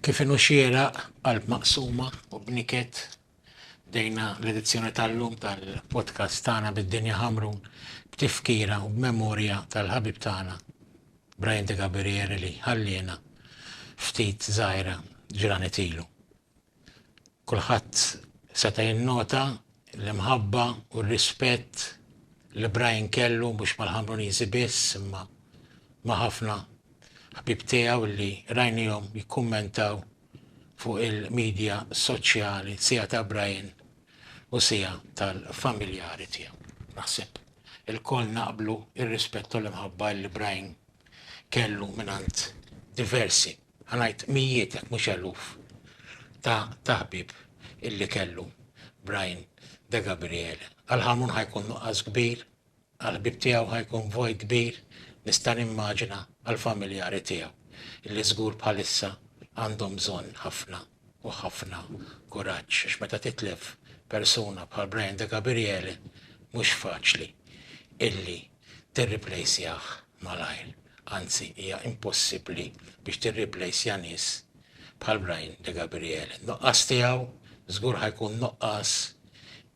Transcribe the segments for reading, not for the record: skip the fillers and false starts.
Kif inhu xieraq qalb maqsuma u bniket dejna l-edizzjoni tal-lum tal-podcast tagħna bid-dinja ħamrun b'tifkira u b'memorja tal-ħabib tagħna Brian De Gabriele li ħallina ftit żgħira ġranet ilu. Kulħadd seta' jinnota l-imħabba u r-rispett li Brian kellu mhux mal-Ħamruniżi biss imma ma' ħafna ħbib tiegħu li rajnihom jikkummentaw fuq il-medja soċjali sija ta' Brian u sija tal-familjari tiegħu. Naħseb il-koll naqblu ir-rispettu l-imħabba li Brian kellu minant diversi, ħanajt mijiet jekk mhux eluf ta' ħbib illi kellu Brian De Gabriele. Għal-ħamun ħajkun nuqqas kbir, għal-ħbib tiegħu ħajkun vojt kbir, nista' nimmaġina għal-familjari tiegħu illi żgur bħalissa għandhom bżonn ħafna u ħafna kuraġġ għax meta titlef persuna bħal Brian De Gabriele mhux faċli illi tirriplejsjah malajr. Anzi, hija impossibbli biex tirriplejsja nies bħal Brian De Gabriele. Noqqas tiegħu żgur ħajkun noqqas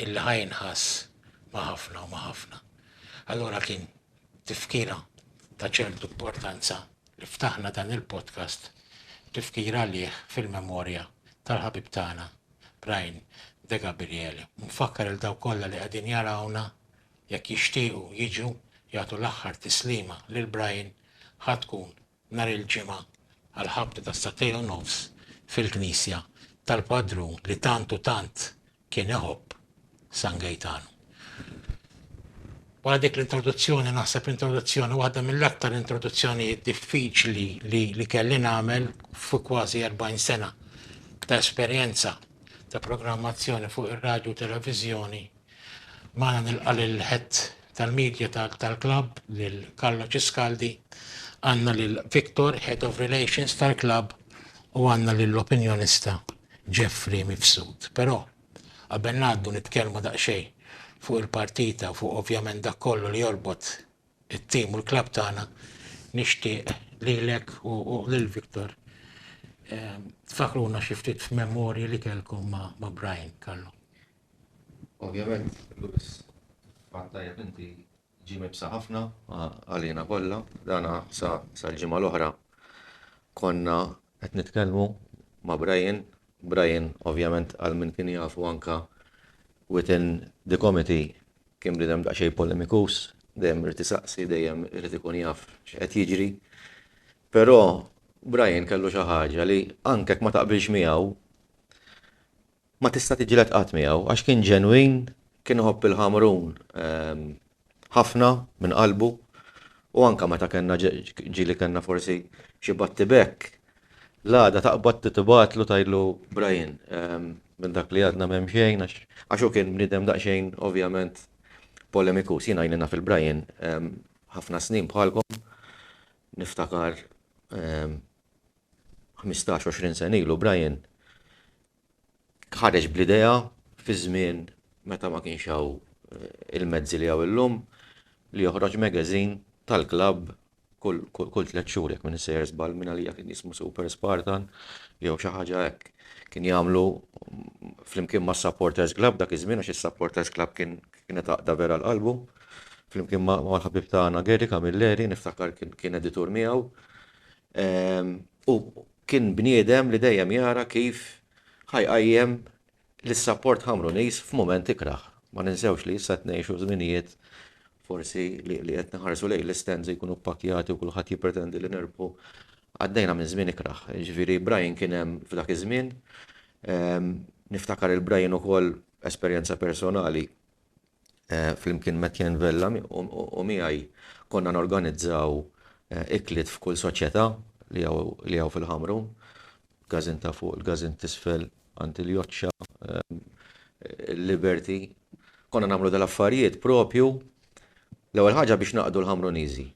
illi ħajnħass ma' ħafna u ma' ħafna. Allura kien tifkira ta' ċertu importanza li ftaħna dan il-podcast tifkira liħ fil-memorja tal-ħabib tagħna Brian De Gabriele. Nfakkar il daw kollha li qegħdin jarawna jekk jixtiequ jiġu jagħtu l-aħħar tislima lil Brian ħatkun nhar il-ġimgħa għal ħabta ta' statej u nofs fil-Knisja tal-Padrun li tant u tant kien iħobb San Gaetano. Wara dik l-introduzzjoni, naħseb introduzzjoni waħda mill-aktar introduzzjoni diffiċli li kelli nagħmel fuq kważi 40 sena ta' esperjenza ta' programmazzjoni fuq ir-radju u televiżjoni. Magħna nilqa' lill-head tal-medja tal-klabb lil Carlo Ciscaldi, għandna lil Victor, Head of Relations tal-klabb, u għandna lill-opinjonista Jeffrey Mifsud. Però qabel ngħaddu nitkellmu daqsxejn fuq il-partita, fuq ovvjament dak kollu li jorbot it-tim u l-klabb tagħna, nixtieq lilek u lil Victor tfakruna xi ftit f'memorji li kellkom ma' Brian Carlo. Ovvjament, Lewis, fattajja inti ġi mibsa ħafna għalina kollha, dana sa l-ġimgħa l-oħra konna qed nitkellmu ma' Brian ovvjament għal min kien jafu anka within the committee kien bridem daqsxejn polemikus, dejjem irid isaqsi, dejjem irid ikun jaf x'qed jiġri. Però Brian kellu xi ħaġa li anke ma taqbilx miegħu ma tista' tiġilet qatt miegħu għax kien ġenwin, kien iħobb il-Ħamrun ħafna minn qalbu u anke meta kellna ġieli kellna forsi xi battibekk l-għada taqbad titbatlu tajlu Brian minn dak li għadna m'hemm xejn għax hu kien bniedem daqsxejn ovvjament polemikus. Jiena jnina fil-Brian ħafna snin bħalkom niftakar 15-20 sena ilu Brian ħareġ bl-idea fi żmien meta ma kienx hawn il-mezzi li hawn illum li joħroġ magazine tal-klabb kull 3 xhur jekk minn isejjer żball minn għalija kien jismu Super Spartan jew xi ħaġa hekk. Kien jagħmlu flimkien ma' Supporters Club dak iż-żmien għax is-Supporters Club kienet għaqda vera l-qalbu. Flimkien ma' l-ħabib tagħna Geri Camilleri niftakar kien editur miegħu. U kien bniedem li dejjem jara kif ħajqajjem lis-support Ħamrunis f'mument ikraħ. Ma ninsewx li issa tnejxu żminijiet forsi li qed naħarsu lejn l-istands jkunu ppakkjati u kulħadd jippretendi li nerbħu. Għaddejna minn żmien ikraħ. Ġifieri Brian kien hemm f'dak iż-żmien. Niftakar il-Brian ukoll esperjenza personali flimkien Metjen Vella u miegħi konna norganizzaw ikliet f'kull soċjetà li hawn fil-Ħamrun. Gazin ta' fuq, il-gazin t'isfel, Antiljoċċa, il-Liberty. Konna nagħmlu dal-affarijiet propju l-ewwel ħaġa biex naqdu l-Ħamruniżi.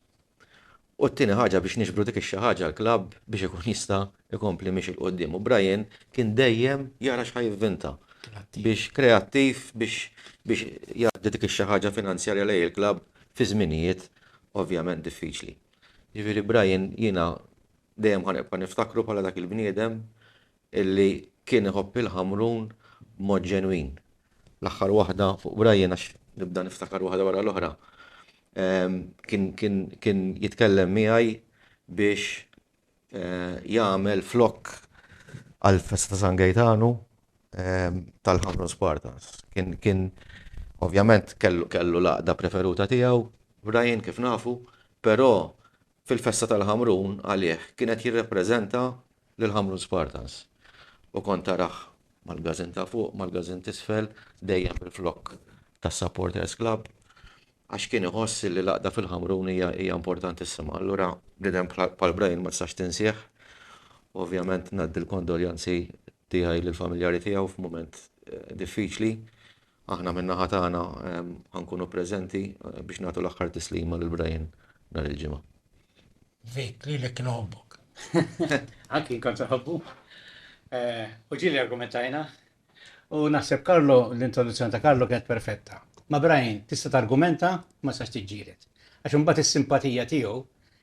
U t-tieni ħaġa biex nixbru dik ix-xi ħaġa l-klabb biex ikun jista' ikompli mixi l qudiem. U Brian kien dejjem jara x'ħajvvinta biex kreattiv biex jgħaddi dik ix-xi ħaġa finanzjarja lejn il-klabb fi żminijiet ovvjament diffiċli. Ġifieri Brian jiena dejjem ħanibqa' niftakru bħala dak il-bniedem illi kien iħobb il-Ħamrun mod ġenwin. L-aħħar waħda fuq Brian għax nibda niftakar waħda wara l-oħra. Kien jitkellem miegħi biex jagħmel flok għal-festa ta' San Gaetano tal-Ħamrun Spartans. Kien ovvjament kellu laqda preferuta tiegħu, Brian kif nafu, però fil-festa tal-Ħamrun għalih kienet jirrepreżenta lil-Ħamrun Spartans. U kont taraħ mal-gazin ta' fuq, mal-gazin tisfel, dejjem bil-flok tas Supporters Club, għax kien iħoss li laqda fil-Ħamrun hija importantissima. Allura bniedem bħal Brian ma tistax tinsieħ. Ovvjament ngħaddi l-kondoljanzi tiegħi lill-familjari tiegħu f'mument diffiċli. Aħna min-naħa tagħna ħankunu preżenti biex nagħtu l-aħħar tislima lil Brian nhar il-ġimgħa. Vik, li l noħbok. Anki kont ħobbu. U ġili argumentajna. U naħseb Karlo, l-introduzzjoni ta' Karlo kienet perfetta. Ma Brian, tista' targumenta, ma sax tiġġieled. Għax imbagħad is-simpatija tiegħu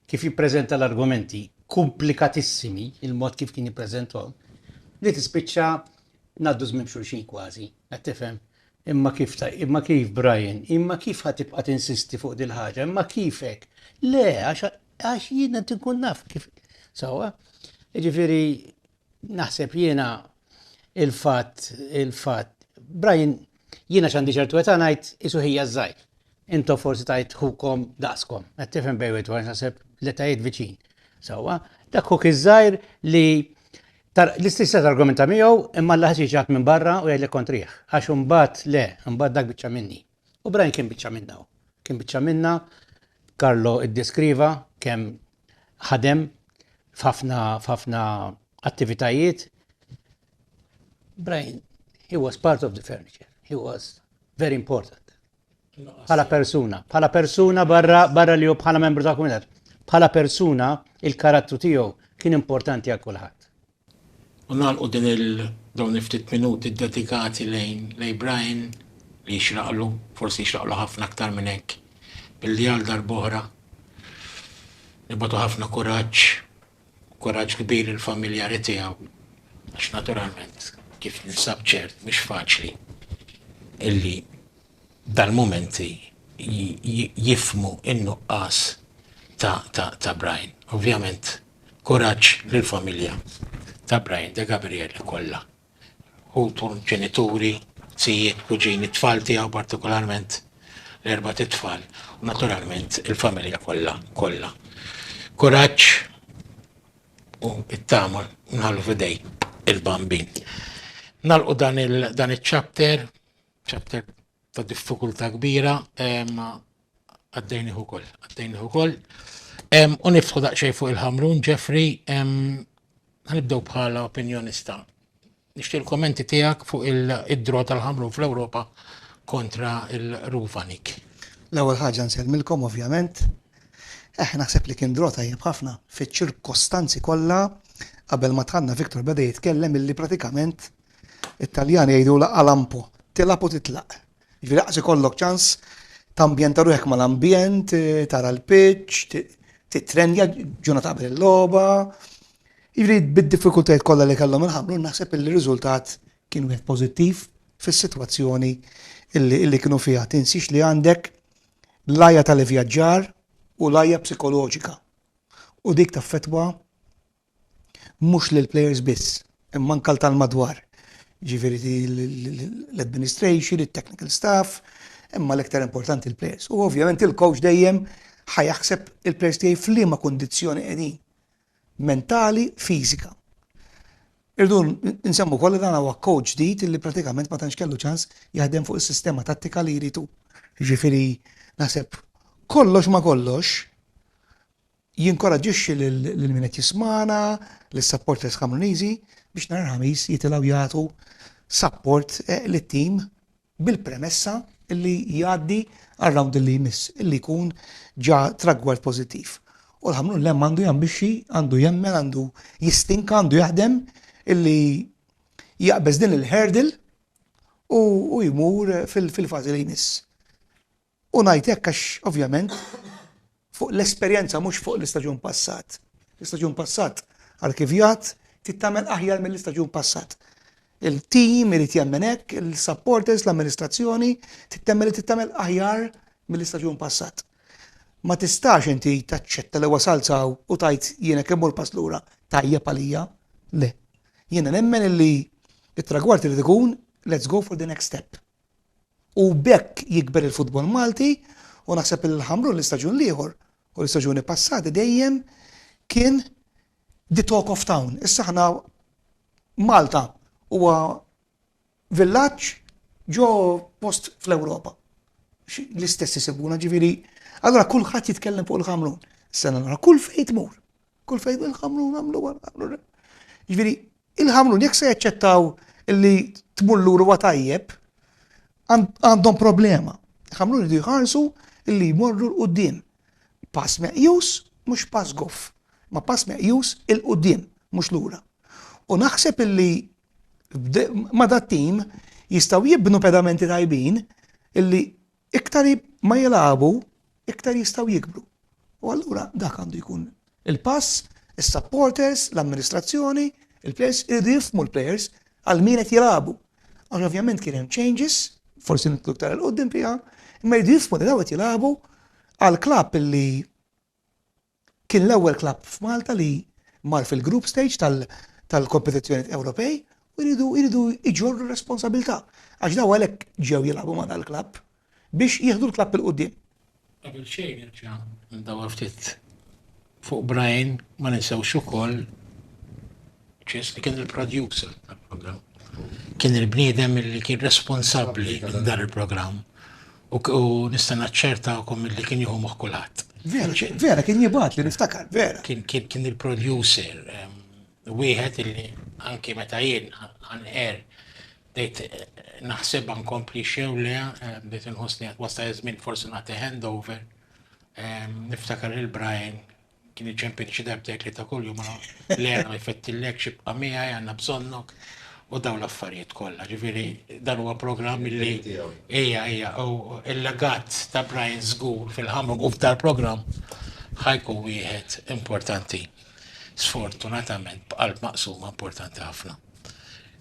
kif jippreżenta l-argumenti komplikatissimi, il-mod kif kien jippreżentahom, li tispiċċa ngħaddu żmien xulxin kważi, qed tifhem. Imma kif Brian, imma kif ħatibqa' tinsisti fuq dil ħaġa, imma kifek. Le, għax jiena tinkun naf kif. Sawa, jiġifieri naħseb jiena il-fatt, Brian, jiena x'għandi ċertu età ngħid isu ħija żgħir. Intom forsi tajt ħukom daqskom, qed tifhem bejwet wara naħseb l-etajiet viċin. Sawa, dak ħuk iż-żgħir li l-istess argumenta miegħu imma l-ħaġi ġat minn barra u jgħidlek kontrih. Għax imbagħad le, imbagħad dak biċċa minni. U Brian kien biċċa minna. Kien biċċa minna, Karlo iddeskriva kemm ħadem f'ħafna attivitajiet. Brian, he was part of the furniture. He was very important. Bħala persuna barra li hu bħala membru ta' komunitat. Bħala persuna il-karattru tiegħu kien importanti għal kulħadd. U nagħlqu dawn ftit minuti dedikati lejn Brian li jixraqlu, forsi jixraqlu ħafna aktar minn hekk. Billi għal darb'oħra nibgħatu ħafna kuraġġ kbir il-familjari tiegħu. Għax naturalment kif ninsab ċert mhux faċli illi dal-momenti jifmu in-nuqqas ta' Brian. Ovvjament kuraġġ lill-familja ta' Brian de Gabriele kollha. Ħutur ġenituri, sijiet, kuġini, tfal tiegħu partikolarment l-erba' tfal u naturalment il-familja kollha. Kuraġġ u it-tama nħallu fidej il-bambin. Nalqu dan il-chapter ta' diffikultà kbira, għaddejniħu koll. U niftħu daqsxejn fuq il-Ħamrun, Jeffrey, ħanibdew bħala opinjonista. Nixtieq il-kommenti tiegħek fuq id-draw tal-Ħamrun fl-Ewropa kontra il-Ruvanik. L-ewwel ħaġa nsellmilkom ovvjament. Naħseb li kien draw tajjeb ħafna fiċ-ċirkostanzi kollha qabel ma tħanna Viktor beda jitkellem illi pratikament it-Taljani jgħidu lampo, tilab u titlaq. Jiġifieri qas ikollok ċans tambjenta ruħek mal-ambjent, tara l-pitch, titrenja ġurnata qabel il-logħba. Jiġifieri bid-diffikultajiet kollha li kellhom il-Ħamrun naħseb li r-riżultat kien wieħed pożittiv fis-sitwazzjoni illi kienu fiha. Tinsix li għandek l-għajja tal-ivvjaġġar u l-għajja psikoloġika. U dik taffettwa mhux lill-plejers biss, imma anke tal-madwar. Ġifieri l-administration, il-technical staff, imma l-iktar importanti il-plejers. U ovvjament il-coach dejjem ħajaħseb il-plejers tiegħi f'liema kundizzjoni qegħdin mentali, fiżika. Irdu nsemmu kollu dan huwa coach ġdid illi pratikament ma tantx kellu ċans jaħdem fuq is-sistema tattika li jridu. Ġifieri naħseb kollox ma kollox jinkoraġġixxi lil min qed jismana, lis-supporters Ħamruniżi biex nhar il-ħamis jitilgħu jagħtu support lit-tim bil-premessa illi jgħaddi għar-round li jmiss, illi jkun ġa tragward pożittiv. U l-Ħamrun lemm għandu jambixxi, għandu jemmen, għandu jistinka, għandu jaħdem illi jaqbeż din il-hurdle u jmur fil-fażi li jmiss. U ngħid hekk għax ovvjament fuq l-esperjenza mhux fuq l-istaġun passat. L-istaġun passat arkivjat tittamel aħjar mill-istaġun passat. Il-team irid jagħmel hekk, il-supporters, l-amministrazzjoni tittamel aħjar mill-istaġun passat. Ma tistax inti taċċetta li wasalzaw u tajt jiena kemm l-pass lura tajjeb għalija. Le. Jiena nemmen li it-tragward irid ikun let's go for the next step. U bekk jikber il-futbol Malti u naħseb il-ħamru l-istaġun liħor u l-istaġuni passati dejjem kien the talk of town. Issa ħna Malta huwa villaġġ ġo post fl-Ewropa. L-istess isibuna ġifieri. Allora kulħadd jitkellem fuq il-ħamrun. Sena nara kull fejn tmur. Kull fejn il-ħamrun għamlu. Ġifieri il-ħamrun jekk se jaċċettaw illi tmur lura huwa tajjeb għandhom problema. Ħamrun jridu jħarsu illi jmorru l-qudiem. Pass meqjus mhux pass goff, ma pass meqjus il-qudiem mhux lura. U naħseb illi ma dat-tim jistgħu jibnu pedamenti tajbin illi iktar ma jilagħbu iktar jistgħu jikbru. U allura dak għandu jkun il-pass, is-supporters, l-amministrazzjoni, il-players irridu jifhmu l-players għal min qed jilagħbu. Għax ovvjament kien hemm changes, forsi nitlu iktar il-qudiem fiha, imma jridu jifhmu li daw qed jilagħbu għal klabb illi kien l-ewwel klabb f'Malta li mar fil-group stage tal-kompetizzjoni Ewropej u jridu iġorru responsabilità. Għax daw għalhekk ġew jilagħbu ma' dal-klabb biex jieħdu l-klabb il-qudiem. Qabel xejn irġa' ndawar ftit fuq Brian ma ninsewx ukoll ċess li kien il-producer tal-programm. Kien il-bniedem li kien responsabbli minn dan il-programm. U nista' naċċertakom li kien jieħu moħħ kulħadd. Vera, kien jibgħat li niftakar, vera. Kien il-producer, wieħed illi anke meta jien għan dejt naħseb nkompli xew le, dejt inħossni wasta żmien forsi nagħti handover. Niftakar il-Brian kien iċempini xi darbtejt li ta' kuljum l-era ma jfettillek xibqa' miegħi għandna bżonnok u dawn l-affarijiet kollha. Ġifieri dan huwa programm li ejja u il-legat ta' Brian żgur fil-ħamrun u f'dal-programm ħajkun wieħed importanti. Sfortunatament b'qalb maqsuma importanti ħafna.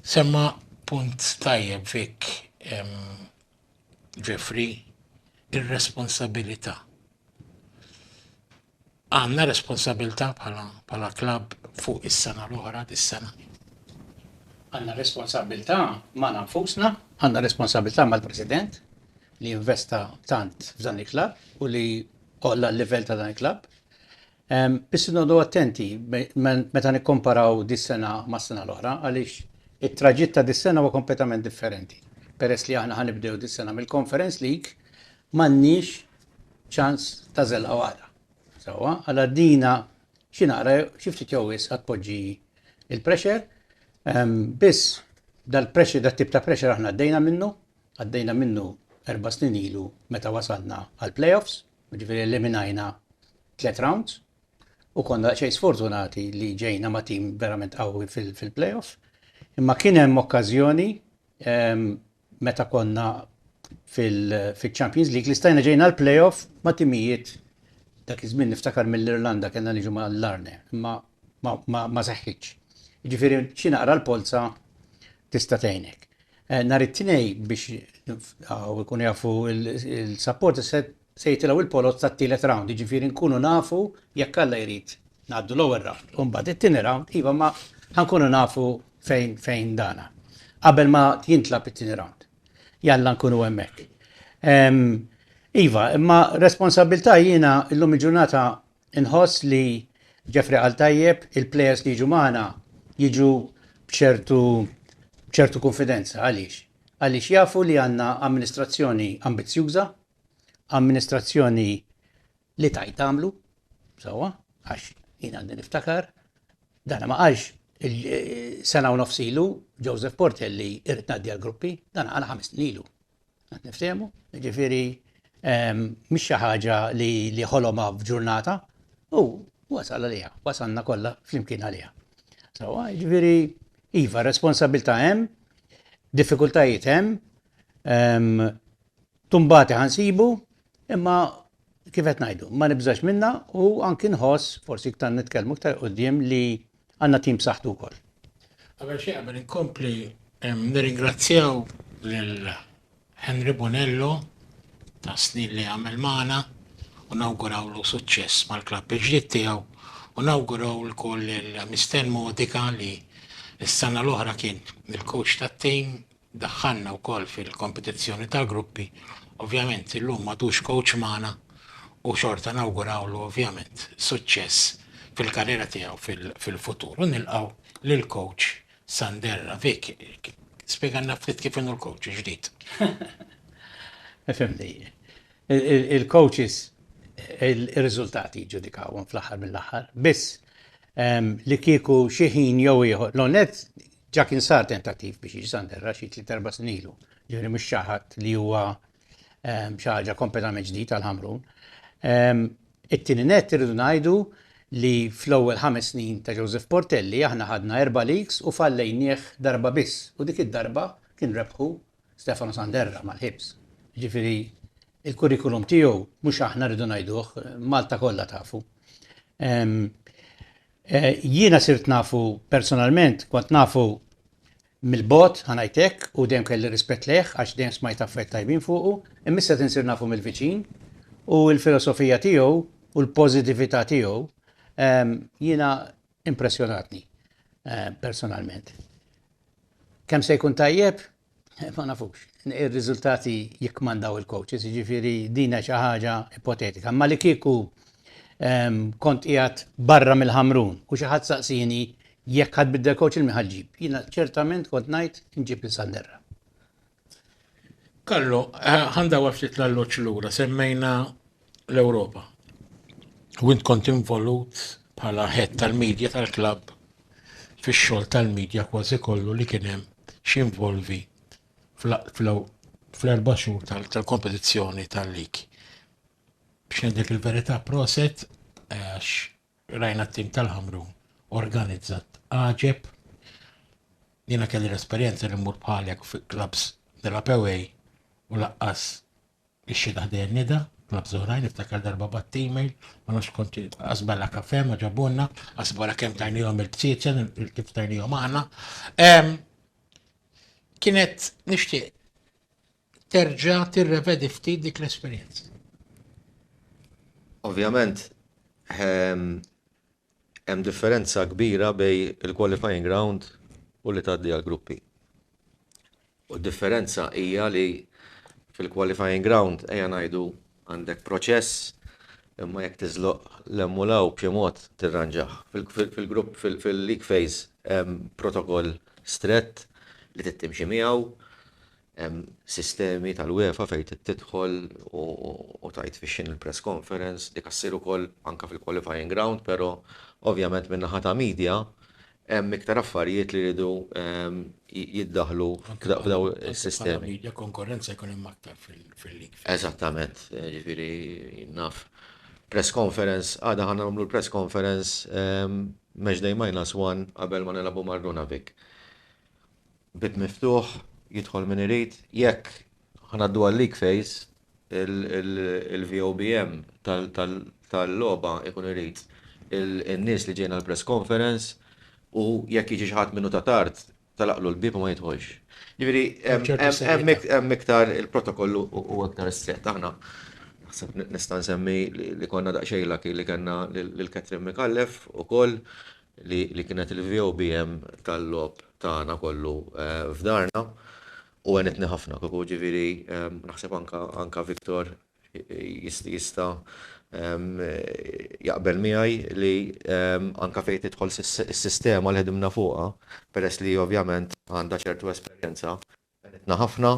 Semma punt tajjeb fik Jeffrey, ir-responsabilità. Għandna responsabilità bħala klabb fuq is-sena l-oħra dis-sena. Għandna responsabilità ma' nfusna, għandna responsabilità mal-President li investa tant f'dan il-klabb u li qolla l-livell ta' dan il-klabb. Biss nodu attenti meta nikkomparaw dis-sena mas-sena l-oħra għaliex it-traġitt ta' dis-sena huwa kompletament differenti. Peress li aħna ħanibdew dis-sena mill-Conference League m'għandniex ċans ta' żelqa għada. Sawa, għala dina xinaqra xiftit jowis għatpoġġi il-pressure, biss dal-pressure, dat-tip ta' pressure aħna għaddejna minnu 4 snin ilu meta wasalna għal-playoffs, ġifiri eliminajna 3 rounds, u konna xej sfortunati li ġejna ma' tim verament qawwi fil-playoff, imma kien hemm okkażjoni meta konna fil-Champions League li stajna ġejna l-playoff ma' timijiet dak iż-żmien niftakar mill-Irlanda kellna niġu ma' l-Arne, imma ma seħħitx. Jiġifieri xi naqra l-polza tista' tgħinek. Nhar it-tnejn biex ikunu jafu il-support se jitilgħu il-polo tat-tielet round, jiġifieri nkunu nafu jekk Alla jrid ngħaddu l-ewwel round. U mbagħad it-tieni round iva ma ħankunu nafu fejn dana. Qabel ma jintlab it-tieni round. Jalla nkunu hemmhekk. Iva, imma responsabilità jiena illum il-ġurnata inħoss li Jeffrey qal tajjeb il-plejers li jiġu magħna jiġu b'ċertu konfidenza għaliex. Għaliex jafu li għandna amministrazzjoni ambizzjuża, amministrazzjoni li tajt tagħmlu, sewwa, għax jien għandi niftakar, dana ma qalx sena u nofs ilu Joseph Portelli irid ngħaddi għall-gruppi, dan għal 5 snin ilu. Qed niftehmu, jiġifieri mhix xi ħaġa li ħolomha f'ġurnata u wasal għaliha, wasalna kollha flimkien għaliha. Sewwa, jiġifieri iva responsabilità hemm, diffikultajiet hemm, tumbati ħansibu, imma kif qed ngħidu, ma nibżax minnha u anki nħoss forsi iktar nitkellmu iktar quddiem li għandna tim b'saħħtu wkoll. Għabel xie għabel inkompli nirringrazzjaw l-Henry Bonello ta' snin li għamel maħna u nawguraw l suċċess mal-klabb il-ġdid tiegħu u nawguraw l-koll il-Misten Modika li s-sana l-oħra kien il-coach tat-tim daħħanna wkoll fil-kompetizzjoni tal-gruppi. Ovvjament illum madux coach maħna u xorta nawguraw l ovvjament suċċess fil-karriera tiegħu fil-futur. U nilqgħu lill-coach Sanderra. Vik, spjeganna ftit kif inhu l-coach ġdid. Fimni, il-coaches, il-riżultati ġudikawhom fl-aħħar mill-aħħar, biss li kieku xi ħin jew ieħor. L-onet ġa kien sar tentattiv biex jiġi Sanderra xi 3-4 snin ilu. Ġifieri mhux xi ħadd li huwa xi ħaġa kompletament ġdid għall-Ħamrun. It-tieni nett irridu ngħidu li fl-ewwel 5 snin ta' Joseph Portelli aħna ħadna 4 leagues u fallejnieh darba biss. U dik id-darba kien rebħu Stefano Sanderra mal-Hibs. Ġifieri il-kurrikulum tiegħu mhux aħna rridu ngħiduh, Malta kollha tafu. Jiena sirt nafu personalment, kont nafu mill-bot ħanajtek u dejjem kelli rispett leħ għax dejjem smajt affarijiet tajbin fuqu, imissa tinsir nafu mill-viċin u l-filosofija tiegħu u l-pożittività tiegħu jiena impressjonatni personalment. Kemm se jkun tajjeb? Ma nafux. Ir-riżultati jikkmandaw il-coaches, jiġifieri dina xi ħaġa ipotetika. Ma li kieku kont qiegħed barra mill-Ħamrun u xi ħadd saqsini jekk ħadd biddel coach il-min ħaġġib. Jiena ċertament kont ngħid inġib il-Sanderra. Kallu, ħandaw ftit l-alloċ lura, semmejna l-Ewropa. U int kont involut bħala head tal-medja tal-klabb fix-xogħol tal-medja kważi kollu li kien hemm x'involvi fl-4 xhur tal-kompetizzjoni tal-lig. Biex ngħidlek il-verità proset għax rajna t-tim tal-Ħamrun organizzat għaġeb. Jiena kelli l-esperjenza li mmur bħalek fi klabs dell-Apewej u laqqas ix-xi taħdejn nida, klab zoħrajn, niftakar darba bat-email, ma nafx konti asballa kafe, ma ġabunna, asbara kemm tajnihom il-bsieċen, kif tajnihom aħna. Kienet nixtieq terġa' tirrevedi ftit dik l-esperjenza. Ovvjament, hemm differenza kbira bej il-qualifying round u li tgħaddi għall-gruppi. U d-differenza hija li fil-qualifying round ejja ngħidu għandek proċess imma jekk tiżloq l-emmulaw b'xi mod tirranġaħ. Fil-grupp fil-league phase hemm protokoll strett li tittimxi miegħu, hemm sistemi tal-UEFA fejn tidħol u tajt fix-xin il-press conference, dik ssir ukoll anke fil-qualifying round, però ovvjament min-naħa ta' media hemm iktar affarijiet li jridu jiddaħlu f'daw is-sistemi. Media konkurrenza jkun hemm aktar fil-lig. Eżattament, ġifieri naf. Press conference, għada ħanna nagħmlu l-press conference matchday -1 qabel ma nilagħbu mar Runavik. Bit miftuħ, jidħol min irid, jekk ħanaddu għal-league phase, il-VOBM tal-logħba ikun irid in-nies li ġejna l-press conference u jekk jiġi xi ħadd minnu ta' tard talaqlu l-bib u ma jidħolx. Ġifieri hemm iktar il-protokollu u iktar strett. Aħna naħseb nista' nsemmi li konna daqsxejlak li kellna lil Catherine Mikallef ukoll li kienet il-VOBM tal-lob tagħna kollu f'darna u għenitni ħafna kieku ġifieri naħseb anka Viktor jista' jaqbel miegħi li anka fejn tidħol is-sistema li ħedimna fuqha, peress li ovvjament għandha ċertu esperjenza, għenitna ħafna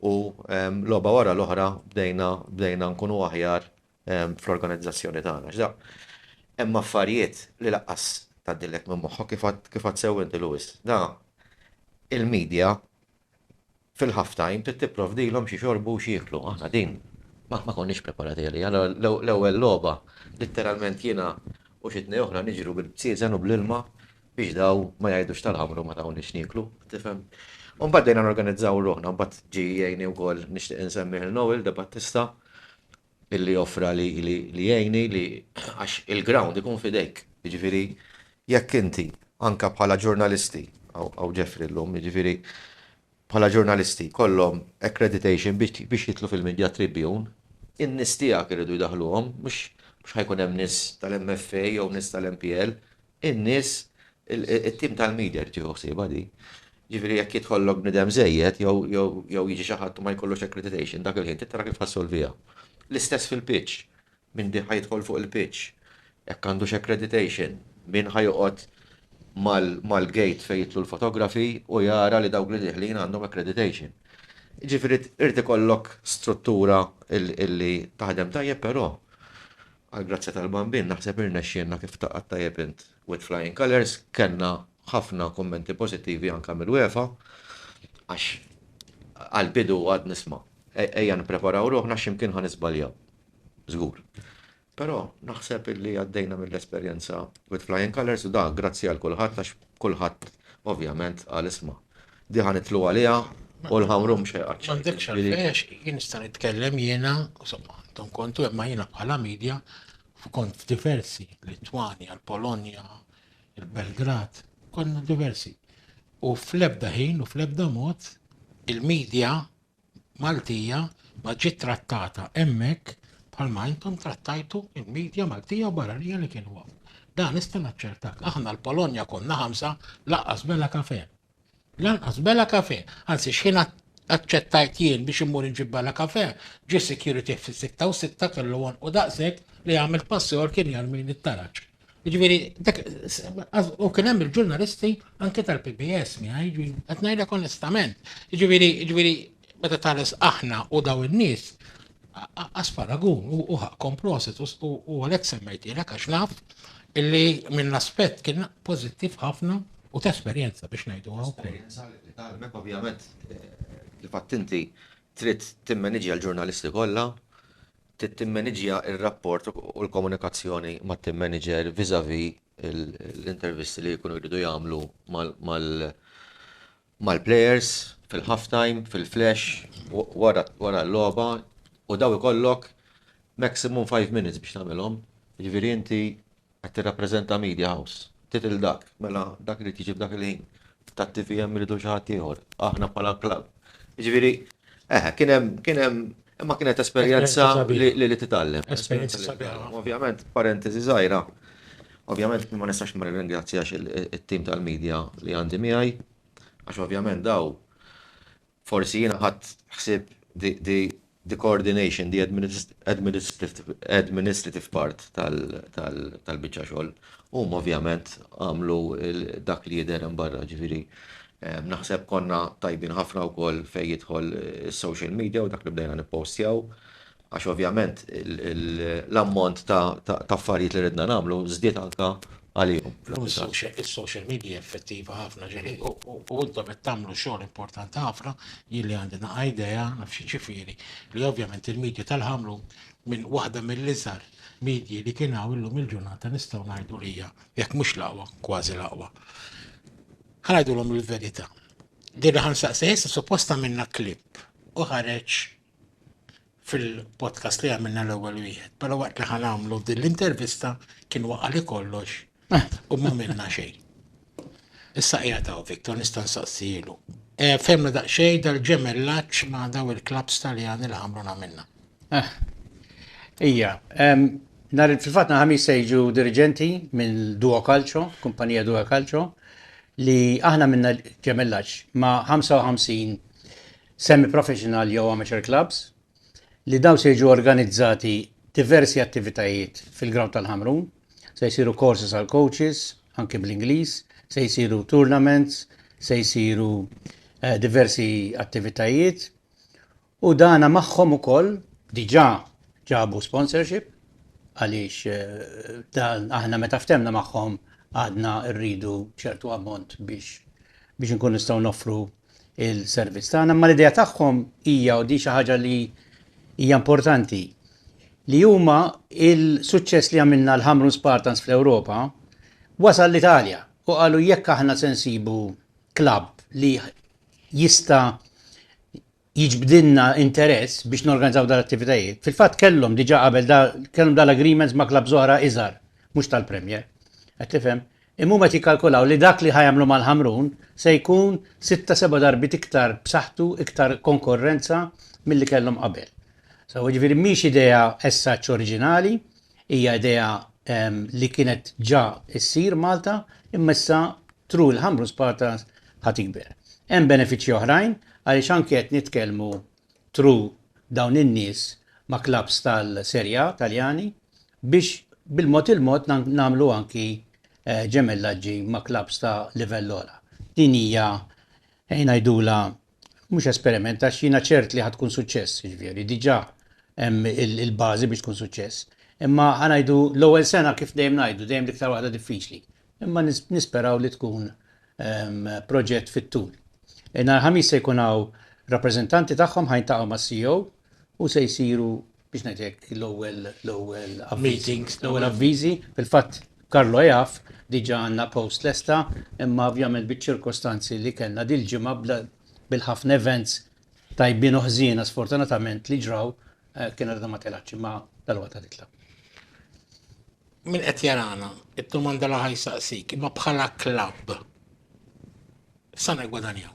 u logħba wara l-oħra bdejna nkunu aħjar fl-organizzazzjoni tagħna. X'da hemm affarijiet li laqqas tgħaddilek minn moħħok kif għad sew inti Lewis. Da il-medja fil-halftime tipprovdilhom xi xorbu u xi jieklu. Aħna din ma konniex preparati għalija. L-ewwel logħba litteralment jiena u xi tnejn oħra niġru bil-bsieżen u bl-ilma biex daw ma jgħidux tal-ħamru ma dawniex nieklu, tifhem. U mbagħad dejna norganizzaw ruħna, mbagħad ġie jgħinni wkoll nixtieq insemmih il-Noel de Battista illi offra li jgħinni li għax il-ground ikun fidejk. Jiġifieri jekk inti anke bħala ġurnalisti għaw Jeffrey l-lum, ġifiri, bħala ġurnalisti kollhom accreditation biex jitlu fil-Media Tribune, in-nies tiegħek iridu jdaħluhom, mhux ħajkun hemm nies tal-MFA jew nies tal-MPL, in-nies it-tim tal-media rġi ħsiebha di. Ġifieri jekk jidħollok bnidem żejjed jew jiġi xi ħadd u ma jkollux accreditation dak il-ħin titra kif ħassolvija. L-istess fil-pitch, min di ħajidħol fuq il-pitch, jekk għandux accreditation, min ħajqgħod mal-gate fejn jitlu l-fotografi u jara li dawk li diħlin għandhom accreditation. Ġifieri irid ikollok struttura illi taħdem tajjeb, però għal-grazzja tal-bambin naħseb irnexxielna kif taqgħod tajjeb int with flying colors, kellna ħafna kommenti pożittivi anke mill-UEFA għax għal-bidu għad nisma' ejja nippreparaw ruħna x'imkien ħanisbaljaw. Żgur. Però naħseb illi għaddejna mill-esperjenza with flying colors u da grazzi għal kulħadd għax kulħadd ovvjament għal isma'. Di ħanitlu għaliha u l-ħamrum xejqax. M'għandekx għalfejn jien nista' nitkellem jiena, insomma, intom kontu imma jiena bħala media kont f'diversi, Litwanja, l-Polonja, il-Belgrad, konna diversi. U fl-ebda ħin u fl-ebda mod il-medja Maltija ma ġiet trattata hemmhekk bħalma intom trattajtu il-medja Maltija u barranija li kienu għaw. Dan nista' naċċertak. Aħna l-Polonja konna 5 laqqas bella kafe. Lanqas bella kafe. Anzi x'ħin aċċettajt jien biex immur inġib bella kafe, ġi security fis-6 u 6 kellu u daqshekk li għamil passjor kien jarmin it-taraġ. Ġifieri, u kien hemm il-ġurnalisti anke tal-PBS miegħi, qed ngħidlek onestament. Ġifieri, meta tales aħna u daw in-nies asparagun u ħaqkom proset u għalhekk semmejtilek għax naf illi minn aspett kien pożittiv ħafna u ta' esperjenza biex ngħidu wkoll. Talmek ovvjament il-fatt inti trid timmaneġġja l-ġurnalisti kollha, trid timmaneġġja ir-rapport u l-komunikazzjoni mat-team manager vis-à-vis l-intervisti li jkunu jridu jagħmlu mal-players fil-halftime, fil-flash, wara l-logħba u daw ikollok maximum 5 minutes biex tagħmilhom. Jiġifieri inti qed tirrappreżenta media house. Titil dak, mela dak li tiġi f'dak il-ħin tat-TVM iridu xi ħadd ieħor, aħna bħala klabb. Jiġifieri kien hemm imma kienet esperjenza li titgħallem. Esperjenza sabiħa. Ovvjament, parentesi żgħira, ovvjament ma nistax ma nirringrazzjax it-tim tal-medja li għandi miegħi, għax ovvjament daw forsi jiena ħadd ħsieb the coordination, the administrative part tal-biċċa xogħol. Huma ovvjament għamlu dak li jidher hemm barra, ġifieri naħseb konna tajbin ħafna wkoll fejn jidħol is-social media u dak li bdejna nippostjaw għax ovvjament l-ammont ta' affarijiet li ridna nagħmlu żdied anke għalihom. Is-social media effettiva ħafna ġieli u intom qed tagħmlu xogħol importanti ħafna jien li għandi naqa' idea naf xi ġifieri li ovvjament il-medja tal-ħamlu minn waħda mill-iżgħar medji li kien hawn illum il-ġurnata nistgħu ngħidu li hija jekk mhux l-aqwa, kważi l-aqwa. Ħanajdulhom il-verità. Dirra ħansaqsi issa supposta minna klip u ħareġ fil-podcast li għamilna l-ewwel wieħed. Però waqt li ħanamlu din l-intervista kien waqali kollox u ma minna xejn. Issa qiegħed hawn Viktor nista' nsaqsilu. Femna daqsxejn dal-ġemellaġġ ma' daw il-klabs Taljani li ħamlu nagħmilna. Ija, fil-fatt ħamis sejġu dirigenti minn Duo Calcio, kumpanija Duo Calcio, li aħna minna ġemellaġġ ma' 55 semi-professional jew amateur clubs li daw se jiġu organizzati diversi attivitajiet fil-ground tal-Ħamrun, se jsiru courses għal coaches, anke bl-Ingliż, se jsiru tournaments, se jsiru diversi attivitajiet u dana magħhom ukoll diġà ġabu sponsorship għaliex dan aħna meta ftemna magħhom għadna rridu ċertu ammont biex nkun nistgħu noffru il-servizz tagħna, ma l-idea tagħhom hija u di xi ħaġa li hija importanti li huma il-suċċess li għamilna l-Ħamrun Spartans fl-Ewropa wasal l-Italja u qalu jekk aħna se nsibu klabb li jista' jiġbdilna interess biex norganizzaw dal-attivitajiet. Fil-fatt diġà qabel kellhom dal-agreements ma' klabb oħra iżgħar, mhux tal-Premier. Qed tifhem? Imma ma tikkalkulaw li dak li ħajamlu mal-Ħamrun se jkun 6-7 darbit iktar b'saħħtu, iktar konkurrenza milli kellhom qabel. So ġifieri mhix idea essaċ oriġinali, hija idea li kienet ġa issir Malta, imma issa tru l-Ħamrun Spartans ħatikber. Hemm benefiċċji oħrajn għaliex anke qed nitkellmu tru dawn in-nies ma' klabs tal-Serja Taljani biex bil-mod il-mod nagħmlu anki ġemellaġġi ma' klabs ta' livell ola. Din hija ngħidula mhux esperiment għax jiena ċert li ħatkun suċċess, jiġifieri diġà hemm il-bażi biex tkun suċċess. Imma ħanajdu l-ewwel sena kif dejjem ngħidu dejjem l-iktar waħda diffiċli. Imma nisperaw li tkun proġett fit-tul. Nhar ħamis se jkun hawn rappreżentanti tagħhom ħajntaqgħu mas-CEO u se jsiru biex ngħidlek l-ewwel Meetings. l-ewwel avviżi. Fil-fatt Karlo jaf diġà għandna post lesta, imma ovvjament biċ-ċirkostanzi li kellna dil-ġimgħa bil-ħafna events tajbin u ħżiena sfortunatament li ġraw kien għadha ma telgħax imma dal-waqt titla'. Min qed jarana, it-domanda la ħajsaqsik, imma bħala klabb. Sana jgwadanjaw.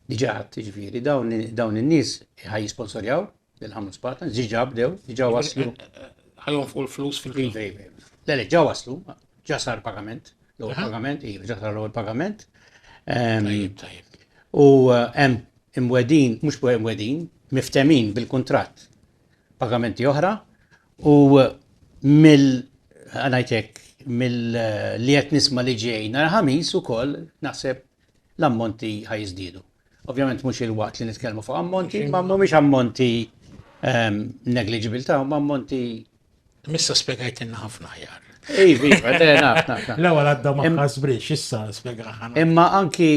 Diġà jiġifieri dawn in-nies ħaj jisponsorjaw lil-Ħamrun Spartans, diġà bdew, diġà waslu. Ħajhom fuq il-flus fil-klabb. Le, ġa waslu, ġa sar pagament, l-ewwel pagament, ġa sar l-ewwel pagament. Tajjeb. U hemm imwedin, mhux imwedin, miftemin bil-kuntratt pagamenti oħra u li qed nisma' li ġej nhar ħamis ukoll naħseb l-ammonti ħajżdiedu. Ovvjament mhux il-waqt li nitkellmu fuq ammonti, ma mhumiex ammonti negligible ta' huma ammonti. Missa spiegajtinna ħafna ħjar. Naf. L-ewwel għadda ma ħasbrix, issa spjegaħna. Imma anki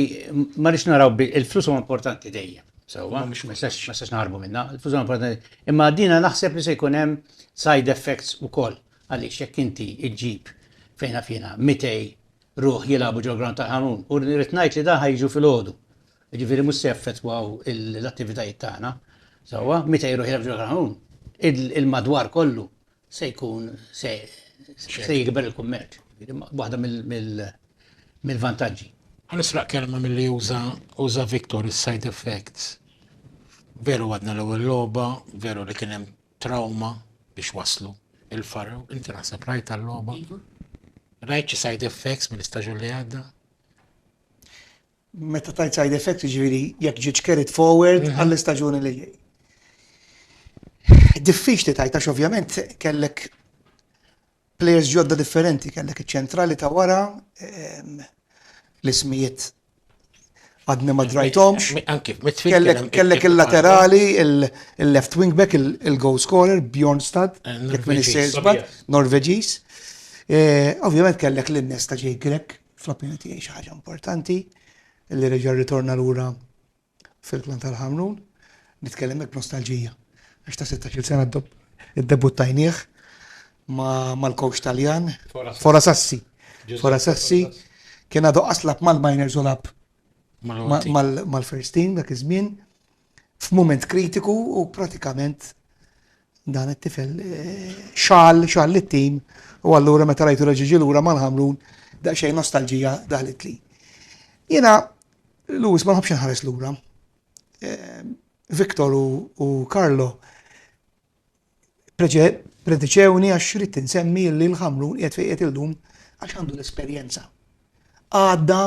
ma rridx naraw il-flus huma importanti dejjem. Sewwa, ma sax naħarbu minnha, il-flus huma importanti. Imma dina naħseb li se jkun hemm side effects ukoll għaliex jekk inti iġġib fejna 200 ruħ jilagħbu ġol Ground tal-Ħamrun u rrid ngħid li dan ħajġu fil-għodu. Jiġifieri mhux se jaffettwaw l-attivitajiet tagħna. Sewwa, 200 ruħ jilagħbu ġol Ħamrun. Il-madwar kollu se jkun se jikber il-kummerċ. Waħda mill-vantaġġi. Għanisraq kelma mill-li uża Victor is-side effects. Veru għadna l-ewwel logħba, veru li kien hemm trauma biex waslu il-farru. Inti naħseb rajt tal-logħba. Rajt xi side effects mill-istaġun li għadda? Meta tajt side effects ġifieri jekk ġiġ carried forward għall-istaġuni li ġej. Diffiċli tajt għax ovvjament kellek players ġodda differenti, kellek iċ-ċentrali ta' wara, l-ismijiet għadni ma drajtomx, kellek il-laterali, il-left wing back, il-goal scorer, Bjornstad, jekk minn is-Sejsbad, Norveġis. Ovvjament kellek l-innes ta' ġej Grek, fl-opinjoni tiegħi xi ħaġa importanti, li reġa' ritorna lura fil-klan tal-Ħamrun, nitkellem hekk nostalġija. Għax ta' 16 sena id-debuttajnieh mal-coach Taljan, Fora Sassi. Fora Sassi kien għadu aslab mal-miners u lab mal-first team dak iż-żmien f'mument kritiku u pratikament dan it-tifel xal lit-tim u allura meta rajtu reġiġi lura mal-Ħamrun daqsxejn nostalġija daħlet li. Jiena Luis ma nħobbx inħares lura. Victor u Carlo prediċewni għax rrid insemmi li l-Ħamrun qiegħed fejn qed illum għax għandu l-esperjenza. Għadda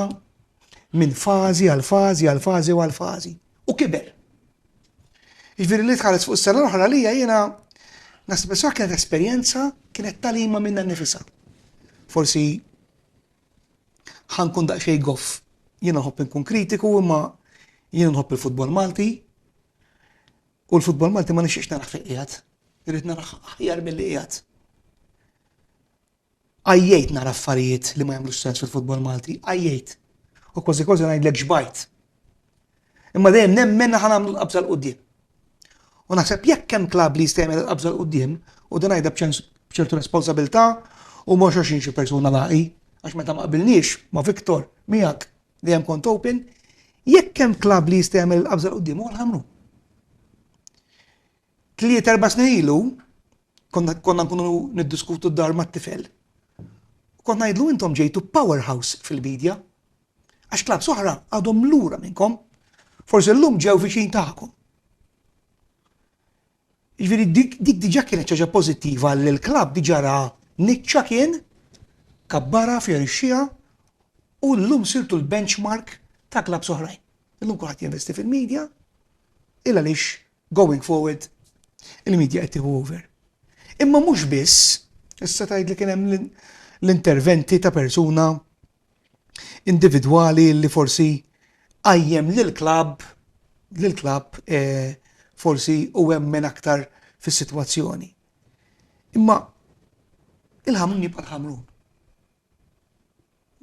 minn fażi għal fażi għal fażi u għal fażi u kiber. Jiġifieri li tħares fuq is-sena l-oħra li jiena naħseb issa kienet esperjenza kienet talima minnha nnifisha. Forsi ħankun daqsxejn goff. Jiena nħobb inkun kritiku imma jiena nħobb il-futbol Malti u l-futbol Malti ma nixtieqx nara fejn qiegħed. Irrid nara aħjar milli qiegħed. Għajjejt nara affarijiet li ma jagħmlux sens fil-futbol Malti, għajjejt. U kważi ngħidlek xbajt. Imma dejjem nemmen ħanagħmlu l-qabża l-qudiem. U naħseb jekk hemm klabb li jista' jagħmel l-qabża l-qudiem u dan ngħidha b'ċertu responsabilità u mhux għax xi persuna laqi għax meta ma qabilniex ma' Victor miegħek dejjem kont open, jekk hemm klabb li jista' jagħmel l-qabża l-qudiem huwa l-Ħamrun. 3-4 snin ilu konna nkunu niddiskutu d-dar mat-tifel. kont ngħidlu intom ġejtu powerhouse fil-media, għax klab soħra għadhom lura minnkom, forsi llum ġew viċin tagħkom. Jiġifieri dik diġà kienet ħaġa pożittiva li l-klabb diġà ra niċċa kien kabbara fjerixxija u llum sirtu l-benchmark ta' klabb soħrajn. Illum kulħadd jinvesti fil-media, illa għaliex going forward il-media qed tieħu over. Imma mhux biss, issa tgħid li kien hemm l-interventi ta' persuna individwali li forsi għajjem lill-klabb forsi u hemm aktar fis-sitwazzjoni. Imma il-Ħamrun jibqa' l-Ħamrun.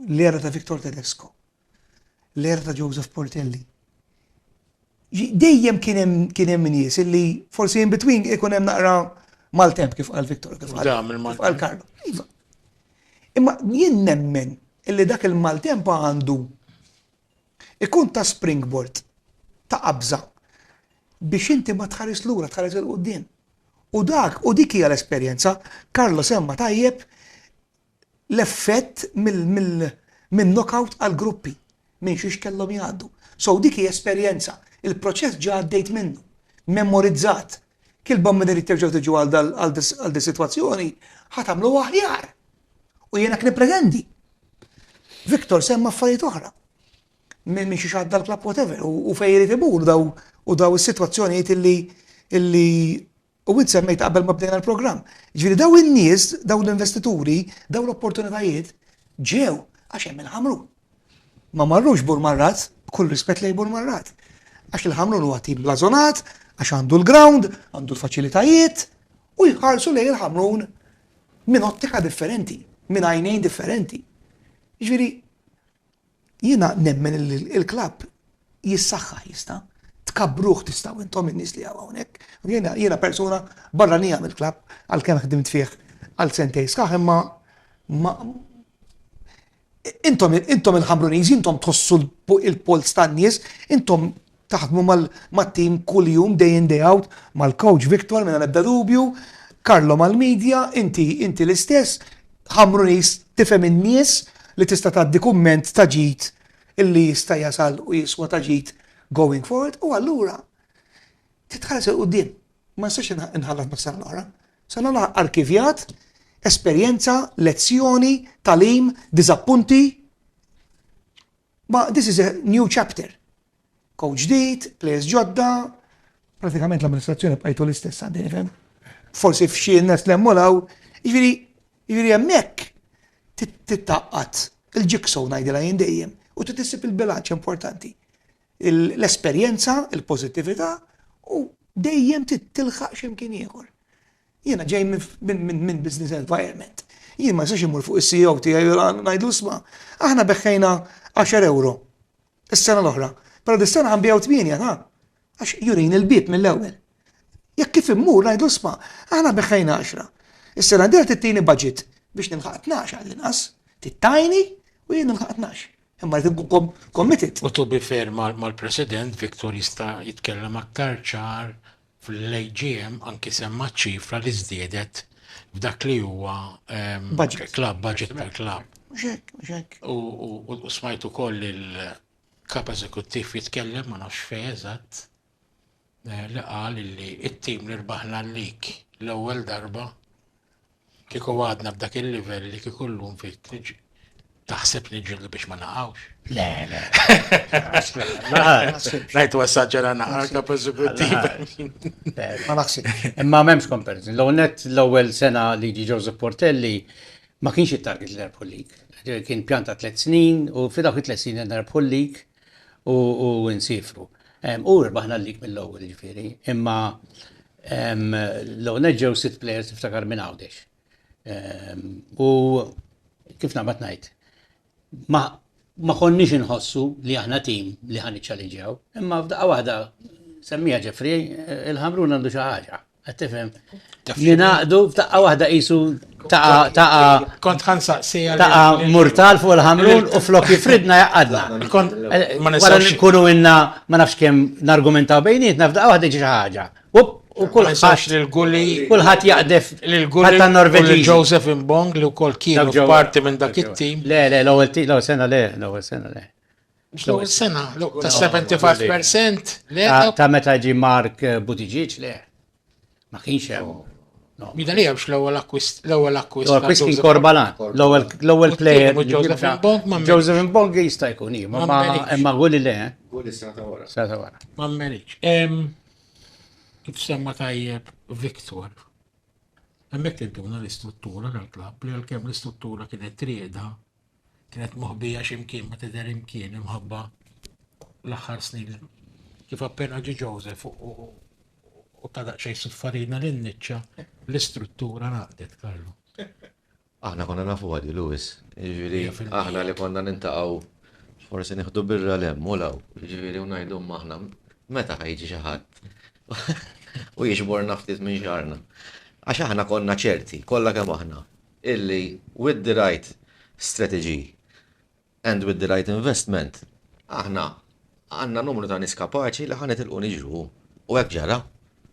L-era ta' Victor Tedesco, l-era ta' Joseph Portelli. Dejjem kien hemm nies illi forsi in between ikun hemm naqra mal-temp kif qal Victor, kif qal Karlo. Imma jien nemmen illi dak il-maltemp għandu ikun ta' springboard ta' qabża biex inti ma tħares lura, tħares il-qudiem. U dik hija l-esperjenza, Karlo semma tajjeb l-effett minn knockout għal gruppi minn xiex kellhom jgħaddu. So dik hija esperjenza, il-proċess ġa għaddejt minnu, memorizzat. Kil-bom minn irid terġgħu tiġu għal di sitwazzjoni ħatamlu aħjar. U jiena nippretendi. Victor semma affarijiet oħra. Minn xi xadda l-klabb whatever u fejn irid imur daw is-sitwazzjonijiet illi u int semmejt qabel ma bdejna l-programm. Ġifieri daw in-nies, daw l-investituri, daw l-opportunitajiet ġew għax hemm il-Ħamrun. Ma marrux Burmarrat, kull rispett lejn Burmarrat. Għax il-Ħamrun huwa tim blażonat, għax għandu l-ground, għandu l-faċilitajiet u jħarsu lejn il-Ħamrun minn ottika differenti, minn għajnejn differenti. Ġifieri jiena nemmen il-klabb jissaħħa jista' tkabruh tistgħu intom in-nies li hawnhekk. Jiena persuna barranija mill-klabb għalkemm ħdimt fih għal sentejn sħaħ imma intom il-Ħamruniż, intom tħossu il-pols tan-nies, intom taħdmu mat-tim kuljum day in day out mal-coach Victor minn ebda dubju, Karlo mal-media, inti l-istess, Ħamruniż tifhem in-nies li tista' tgħaddi kumment ta' ġid illi jista' jasal u jiswa ta' ġid going forward u allura titħares il-qudiem. Ma nistax inħallat ma' sena l-oħra. Sena l-oħra arkivjat, esperjenza, lezzjoni, talim, diżappunti. Ma this is a new chapter. Coach ġdid, players ġodda, pratikament l-amministrazzjoni bqajtu l-istess għandi nifhem. Forsi f'xi nies l-emmolaw, jiġifieri hemmhekk tittaqqat il-ġiksow ngħidilha jien dejjem u titissib il-bilanċ importanti. L-esperjenza, il-pożittività u dejjem tilħaq x'imkien ieħor. Jiena ġej minn business environment. Jien ma nistax imur fuq is-CEO tiegħi ngħidlu isma' aħna beħħejna 10 euro is-sena l-oħra. Però dis-sena ħanbijaw 8 għax jurin il-bib mill-ewwel. Jekk kif immur ngħidlu isma' aħna beħħejna 10. Is-sena dejja tittini budget biex nilħaq 12 għall-inqas, tittajni u jien nilħaq 12. Imma rrid nkun committed. U to be fair mal-President Victor jista' jitkellem aktar ċar fl-AGM anki semma ċifra li żdiedet f'dak li huwa club budget per club. Mhux hekk. U smajt ukoll il-kap eżekuttiv jitkellem ma nafx fejn eżatt li qal li t-tim li rbaħna l-lig l-ewwel darba kieku għadna b'dak il-livell li kieku llum fit taħseb niġġieldu biex ma naqgħux. Le. Ngħid wassaġġera naqra kap eżekuttiv. Ma naħsibx. Imma m'hemmx comparison. L-ewwel sena li ġi Joseph Portelli ma kienx it-target l-Airport League. Kien pjanta 3 snin u fi dawk 3 snin l-Airport League u nsifru. U rbaħna l-lig mill-ewwel ġifieri. Imma l-ewwel ġew 6 players tiftakar minn Għawdex. U kif nagħmad ngħid. Ma konniex inħossu li aħna tim li ħan iċċallenġjaw, imma f'daqqa waħda semmija Ġeffri il-Ħamrun għandu xi ħaġa. Qed tifhem. Ninaqdu f'daqqa waħda qisu taqa' Kont ħansaqsija taqa' murtal fuq il-Ħamrun u flok jifridna jaqadna. Wara nkunu inna ma nafx kemm nargumentaw bejnietna f'daqqa waħda xi ħaġa. U Ma nistax li l-gulli kulħadd jaqdef l-gulli ħatta Norveġiżi. Joseph Mbong li wkoll kienu Dak ġew- parti minn dak it-tim. Le, l-ewwel sena le, l-ewwel sena le. L-ewwel sena ta' 75% le Ta' meta ġi Mark Buttigieg le. Ma kienx hemm. Mida li għabx l-ewwel akkwist. L-ewwel akkwist. L-ewwel Kwiskin Korbalan, l-ewwel player. U Joseph Mbong ma Joseph Mbong jista' jkun imma gulli le, Gulli s-sena ta' wara. sa ta' wara. Ma mmeriċ. Kif semma tajjeb Victor. Hemmhekk tintuna l-istruttura tal-klabb li għalkemm l-istruttura kienet trieda, kienet moħbija x'imkien ma tidher imkien imħabba l-aħħar snin. Kif appena ġi Joseph u ta' daqsxejn suffarina lin-niċċa l-istruttura naqdet Karlu. Aħna konna nafu għadi, Lewis. Ġviri, Mija fil-mija. aħna li konna nintaqaw, forse nieħdu birra l-hemm, u law. Ġviri, u najdu maħna, meta ħajġi xaħat. U jiġbor naftit minn xarna. Għax aħna konna ċerti, kollha kemm aħna, illi with the right strategy and with the right investment, aħna għanna numru ta' nis kapaċi li ħanet il-qu niġru. U hekk ġara.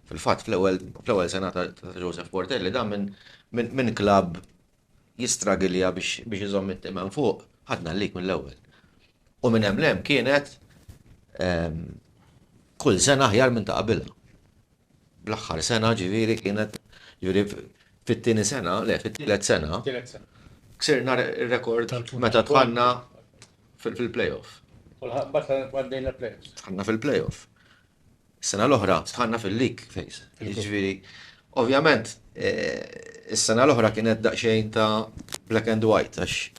Fil-fatt fl-ewwel sena ta' Joseph Portelli da minn klabb jistragilja biex iżomm it-timem fuq, ħadna l-lik mill-ewwel. U minn hemm lem kienet kull sena aħjar minn ta' qabilha. Bl-aħħar sena ġifieri kienet fit-tieni sena, le fit-tielet sena, ksirna r-rekord meta tħanna fil-playoff. Tħanna fil-playoff. Is-sena l-oħra tħanna fil-league phase. Jiġifieri, ovvjament, is-sena l-oħra kienet daqsxejn ta' black and white għax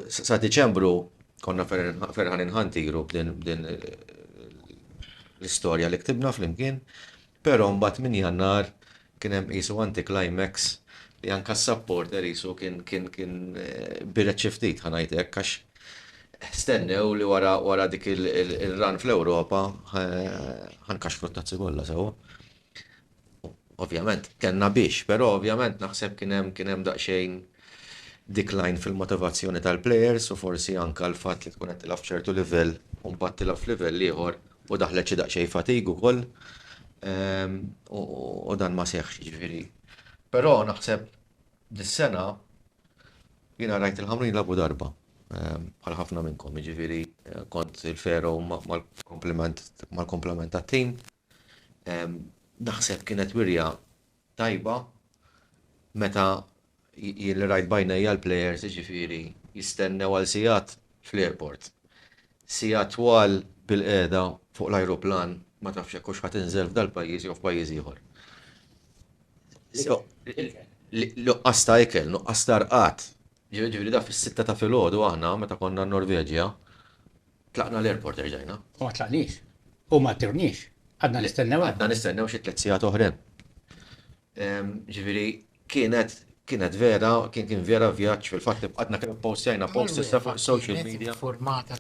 sa' Diċembru konna ferħan inħanti group din l-istorja li ktibna fl-imkien, però mbagħad minn Jannar kien hemm qisu anti-climax li anke s-supporter qisu kien biret xi ftit ħanajtek għax stennew li wara dik il-run fl-Ewropa ħankaxkru t-tazzi kollha sewa. Ovvjament, kellna biex, però ovvjament naħseb kien hemm daqsxejn decline fil-motivazzjoni tal-players u forsi anke l-fatt li tkun qed tilgħab f'ċertu livell u mbagħad tilgħab f'livell ieħor u daħlet xi daqsxejn fatig ukoll u dan ma seħħx jiġifieri. Però naħseb dis-sena jiena rajt il-ħamrin jilagħbu darba. Bħal ħafna minnkom, jiġifieri kont il-Fero mal-komplement tat-tim. Naħseb kienet wirja tajba meta jien li rajt bajnejja l-plejers jiġifieri jistennew għal sigħat fl-airport. Sigħat twal bil-qiegħda fuq l-ajruplan ma tafx hekk hux ħadd inżel f'dal-pajjiż jew f'pajjiż ieħor. Nuqqas ta' ikel, nuqqas ta' rqat. Ġifieri da fis-sitta ta' filgħodu aħna meta konna n-Norveġja tlaqna l-airport rġajna. U ma tlaqniex. U ma tirniex. Għadna nistennew. Għadna nistennew xi 3 sigħat oħrajn. Ġifieri kienet vera, kien vera vjaġġ fil-fatt li għadna kemm postjajna post issa fuq social media. Formata u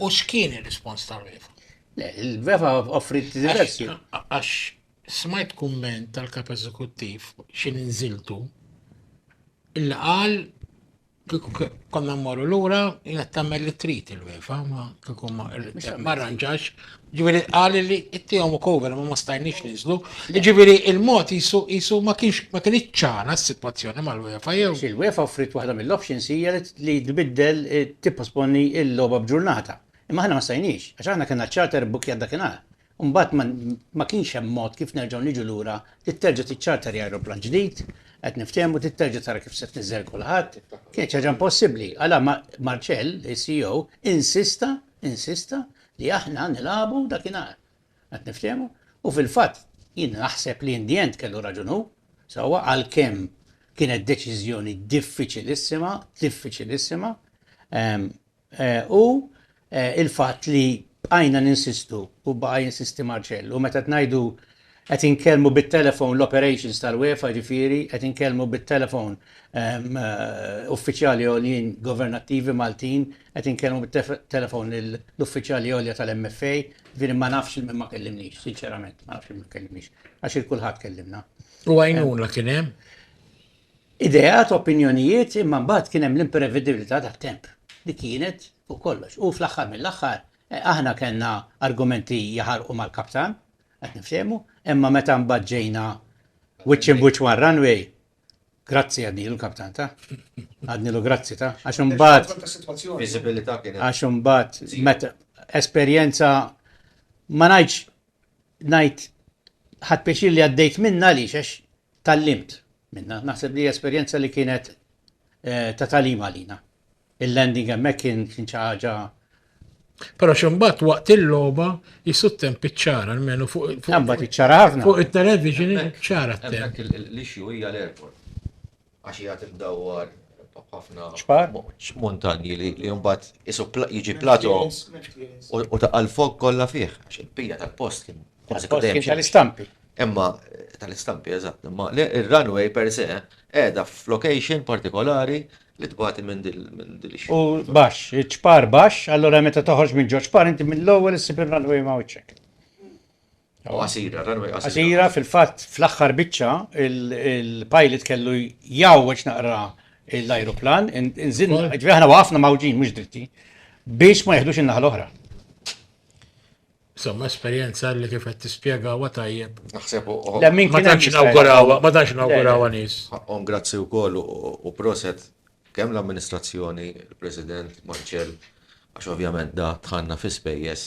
x'kien ir-rispons tal-UEFA? Le, il-vefa offrit diversi. Għax smajt kumment tal-kap eżekuttiv xin inżiltu illa qal konna mmorru lura jgħat tagħmel li trid il-UEFA ma kieku ma rranġax. Ġifieri qal li ittihom cover ma stajniex niżlu. Ġifieri il-mod jisu ma kienx ċara s-sitwazzjoni mal-UEFA jew. Il-vefa offrit waħda mill-options hija li tbiddel tipposponi il-logħba b'ġurnata. Imma aħna ma stajniex, għax aħna kellna charter bookjat dakinhar. Mbagħad ma kienx hemm mod kif nerġgħu niġu lura titterġa' tiċċarter ajruplan ġdid, qed niftehmu titterġa' tara kif se tniżżel kulħadd. Kien ħaġa impossibbli. Għala Marcell, il-CEO, insista li aħna nilagħbu dakinhar. Qed niftehmu u fil-fatt jien naħseb li in the end kellu raġunu sewwa għalkemm kienet deċiżjoni diffiċilissima u il-fatt li għajna ninsistu u baqa jinsisti Marcell u meta tnajdu qed inkellmu bit-telefon l-operations tal-UEFA ġifieri qed inkellmu bit-telefon uffiċjali għoljin governattivi Maltin qed inkellmu bit-telefon l-uffiċjali għolja tal-MFA ġifieri ma nafx il ma kellimniex, sinċerament ma nafx il ma kellimniex għax il-kulħadd kellimna. U għajnuna kien hemm? Ideat, opinjonijiet, imma mbagħad kien hemm l-imprevedibilità tat-temp li kienet fuq kollox. U fl-aħħar mill-aħħar aħna kellna argumenti jaħarqu mal-kaptan qed nifhmu, imma meta mbagħad ġejna which in which one runway. Grazzi għadnilu kaptan ta' għadnilu grazzi ta' għax mbagħad Visibilità kienet. għax mbagħad meta esperjenza ma ngħid ħadd pjaċir li għaddejt minna għaliex għax tallimt minna. Naħseb li esperjenza li kienet ta' talim għalina. Il-landing hemmhekk kien xi ħaġa. Però xumbat waqt il-logħba jisuttem piċċara almenu fuq Mbagħad iċċara ħafna. fuq it-television ċara t-tem. Hemmhekk l-issue hija l-airport. Għax hija tibdawwar ħafna Ċpar? montanji li mbagħad jiġi plato u taqal fog kollha fih. Għax il-pija tal-post kien kważi Kien kadem tal-istampi. Imma tal-istampi eżatt, imma il-runway per se qiegħda f'location partikolari li tbati minn dil-ixi. U baxx, ċpar baxx, allora meta toħroġ minn ġo ċpar inti mill-ewwel issib ir-runway ma' wiċċek. U għasira, runway Għasira għasira. fil-fatt fl-aħħar biċċa il-pilot kellu jawweġ naqra l-ajruplan, inżinna, ġviħna waqafna mawġin, mhux dritti, biex ma jeħdux in-naħa l-oħra. Insomma, esperjenza li kif qed tispjegawa tajjeb. Naħseb Le min Ma kien hemm tantx jista' nawgurawha, ma tantx nawgurawha nies. ħaqqhom grazzi wkoll u proset kemm l-amministrazzjoni, il-President Marċell, għax ovvjament da tħanna fi spejjeż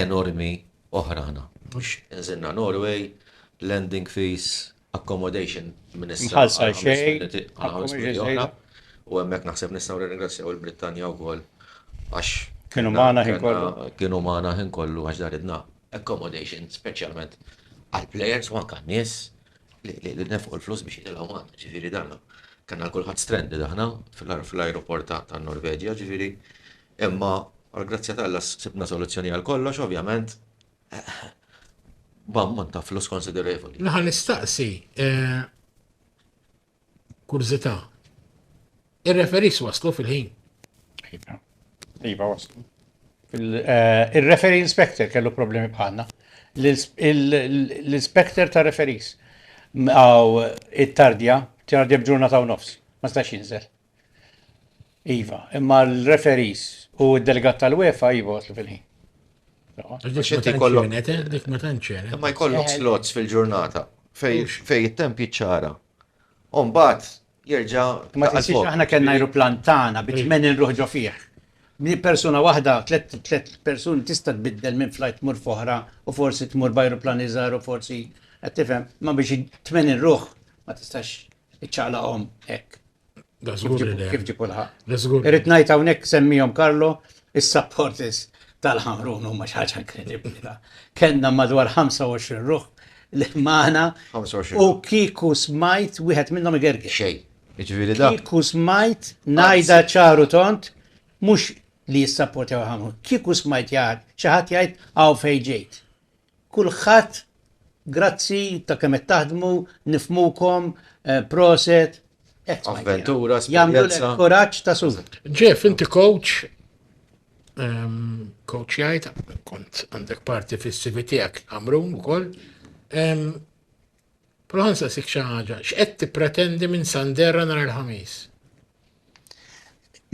enormi oħrana. Inżinna Norway, landing fees, accommodation ministra. Mħallsa xejn, accommodation oħra. U hemmhekk naħseb nistgħu ringrazzjaw il-Brittanja wkoll għax Kienu magħna ħin kollu. Kienu magħna ħin kollu għax daridna accommodation speċjalment għal-plejers u anke nies li nefqu l-flus biex jitilgħu magħna, ġifieri dan. Kanna kulħadd stranded aħna fl-ajruport ta' Norveġja, ġifieri. Imma għal-grazzja tal sibna soluzzjoni għal kollox, ovvjament, b'ammont ta' flus konsiderevoli. Naħa nistaqsi, kurzita, ir-referis waslu fil-ħin. Iva waslu. Il-referee inspector kellu problemi bħalna. L-inspector ta' referees. Għaw it-tardja bġurnata u nofs. Ma stax jinżel. Iva, imma l-referees u d-delegat tal-UEFA iva waslu fil-ħin. Dik ma tantxenet. Imma jkollok slots fil-ġurnata fej it-temp jiċċara. Mbagħad jerġa' Ma tinsiex aħna kellna ajruplan tagħna biex men inruħ ġo fih. Min persuna waħda, tlet persuni tista' tbiddel minn flight tmur foħra u forsi tmur b'ajruplan iżgħar u forsi qed tifhem, ma biex tmen inruħ ma tistax iċċaqlaqhom hekk. Da żgur li Kif ġipu l-ħaq. Da żgur. Irrid ngħid hawnhekk semmihom Karlo, is-supporters tal-Ħamrun huma xi ħaġa inkredibbli. Kenna madwar 25 ruħ li magħna 25. u kieku smajt wieħed minnhom igergel. xejn. Jiġifieri da. Kieku smajt ngħidha ċaru tont mhux li jissapportaw Ħamrun. Kieku smajt jgħid xi ħadd jgħid hawn fejn ġejt. Kulħadd grazzi ta' kemm qed taħdmu, nifmukom, proset. Avventura, Jagħmlu esperjenza. lek koraġġ ta' sur. Jeff, inti coach, coach jgħid, kont għandek parti fis-CV tiegħek Amrun ukoll. Però ħansaqsik xi ħaġa, x'qed tippretendi minn Sanderra nhar il-ħamis?